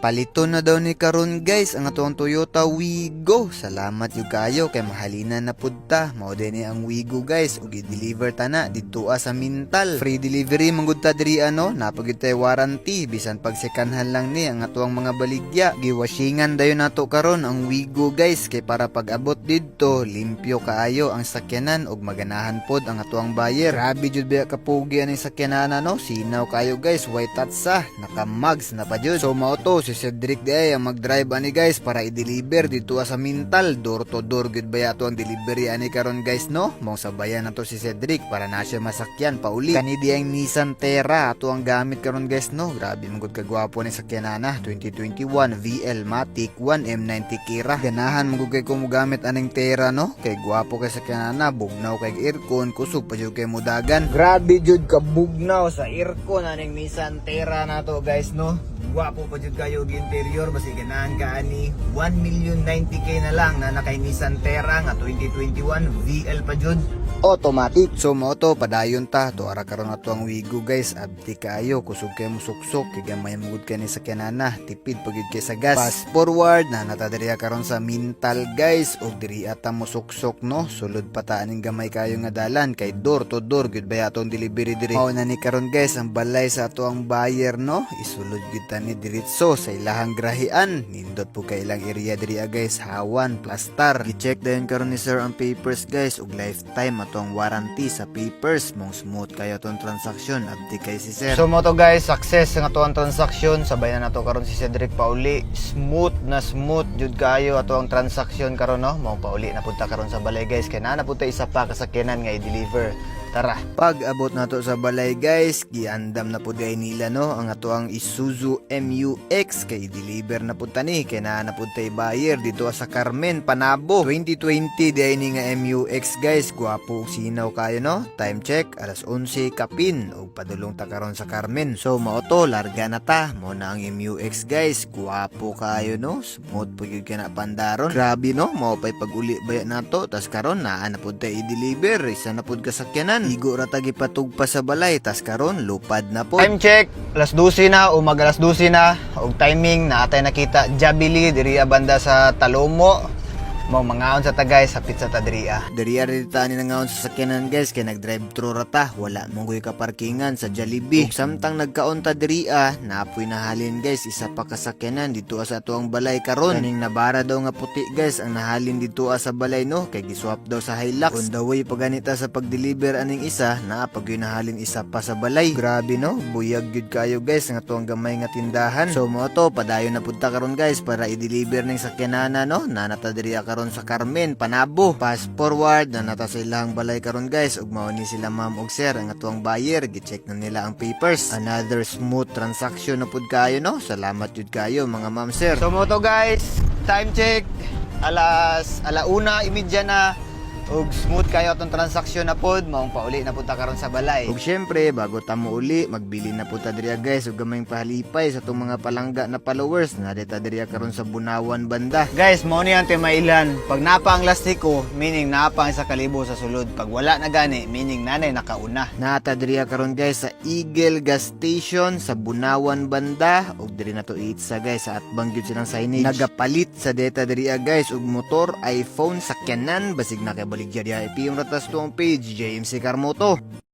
Napaliton na daw ni karon guys ang atong Toyota Wigo. Salamat yung kayo kay mahalina na pudta. Mao din ni ang Wigo guys ug i-deliver ta na didto sa Mintal. Free delivery manggud ta diri ano, napagid tay warranty bisan pag sekanhan lang ni ang atong mga baligya. Giwashingan dayon nato karon ang Wigo guys kay para pag abot didto limpyo kaayo ang sakyanan ug maganahan pod ang atong buyer. Grabe jud ba kapugi ang sakyanan no, sinaw kayo guys, white tatsa, naka-mags na pa jud. So mao to si Cedric di ang mag-drive ani guys para i-deliver dito sa Mintal. Door to door gud ba ato ang delivery ani karon guys no. Mao sabayan nato si Cedric para na siya masakyan pauli. Kani di ang Nissan Terra ato ang gamit karon guys no. Grabe man gud kagwapo ni sakyanana 2021 VL Matic 1 M90 Kira. Ganahan man gud kay ko mo gamit aning Terra no. Kay gwapo kay sakyanana, bugnaw kay aircon, kusog pa jud kay mudagan. Grabe jud ka bugnaw sa aircon aning Nissan Terra nato guys no. Gwapo pa jud kayo gi interior basi ganahan ka ani 1,090,000 na lang na nakay Nissan Terra nga 2021 VL pa jud automatic. So mo to padayon ta to ara karon ato ang Wigo guys, abti kayo kusog kay mo suksok kay gamay mugud kani sa sakyanana, tipid pagid kay sa gas. Fast forward na natadiriya karon sa Mintal guys ug diri ata mo suksok no. Sulod pa ta aning gamay kayo nga dalan kay door to door gud ba atong delivery diri. Mao na ni karon guys ang balay sa ato ang buyer no. Isulod gid ta ni diretso sa ilahang grahian. Nindot po kay ilang area diri guys, hawan, plastar. Gi-check dayon karon ni sir ang papers guys ug lifetime atong warranty sa papers. Mong smooth kayo atong transaksyon abdi kay si sir. So mo to guys, success ang atong transaksyon. Sabay na nato karon si Cedric pauli. Smooth jud kayo ato ang transaksyon karon no. Mao pauli na punta karon sa balay guys kay na punta isa pa kasakyanan nga i-deliver. Tara, pag abot nato sa balay guys, giandam na pud gay nila no ang ato ang Isuzu MU-X kay deliver na pud tani kay naa na pud tay buyer dito sa Carmen, Panabo. 2020 day ni nga MU-X guys, gwapo ug sinaw kayo no. Time check alas 11 kapin ug padulong ta karon sa Carmen. So mao to, larga na ta. Mo na ang MU-X guys, gwapo kayo no. Smooth pud gyud kana pandaron. Grabe no, mao pay pag-uli baya nato tas karon naa na pud tay i-deliver isa na pud kasakyanan. Igo ra ta gipatugpa sa balay tas karon lupad na po. Time check alas 12 na, umaga alas 12 na ug timing na atay nakita Jabili diriya banda sa Talomo. Mo mangaon sa tagay sa pizza ta diriya. Diriya rita ni nangaon sa sakyanan guys kay nag-drive thru ra ta, wala monggoy ka parkingan sa Jollibee. Ug samtang nagkaon ta diriya, naapoy nahalin guys isa pa ka sakyanan dito sa atuang balay karon. Kaning nabara daw nga puti guys ang nahalin dito sa balay no kay giswap daw sa Hilux. On the way pa ganita sa pag-deliver aning isa, naapag yun nahalin isa pa sa balay. Grabe no, buyag gyud kayo guys nga tuang gamay nga tindahan. So mo to padayon na punta karon guys para i-deliver ning sakyanana no. Nanata diriya karon sa Carmen, Panabo. Fast forward na nata sa ilang balay karon guys ug mao ni sila ma'am ug sir ang atuang buyer, gi-check na nila ang papers. Another smooth transaction na pud kayo no. Salamat jud kayo mga ma'am sir. So mo to guys, time check alauna imedya na ug smooth kayo atong transaksyon na pod. Maong pauli na punta karon sa balay. Ug syempre bago ta mo uli magbili na punta diriya guys ug gamayng pahalipay sa atong mga palangga na followers na dita diriya karon sa Bunawan banda. Guys, mao ni ang timailan. Pag napa ang lastiko, meaning napa ang 1,000 sa sulod. Pag wala na gani, meaning nanay nakauna. Nata diriya karon guys sa Eagle Gas Station sa Bunawan banda ug diri na to itsa guys sa atbang gyud silang signage. Nagapalit sa data diriya guys ug motor, iPhone, sakyanan basig na kay baligya diha ipiyong ratas to ang page JMC Carmoto.